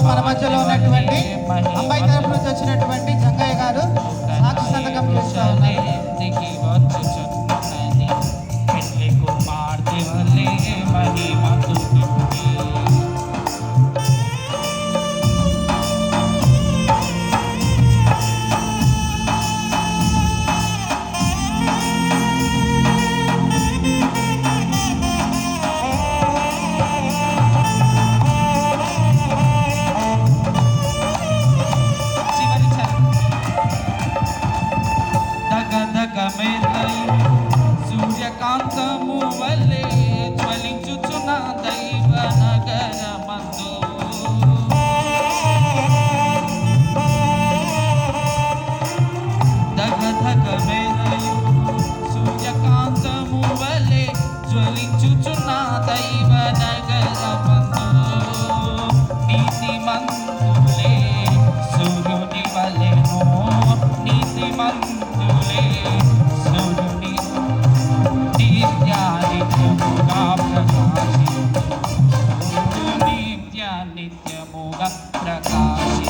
మన మధ్యలో ఉన్నటువంటి అమ్మాయి తరపు నుంచి వచ్చినటువంటి జంగయ్య గారు సాక్షి సంతకం చేస్తా ఉన్నారు. సూర్యకాంతము వల్లే జ్వలించుచున్న దైవ నగరమందు దగదగ మేలయు సూర్యకాంతము వల్లే జ్వలించుచున్న దైవ నగరమందు నీతిమంతులే సూర్యుని వలెను నీతిమంతులే నిత్యముగా ప్రకాశి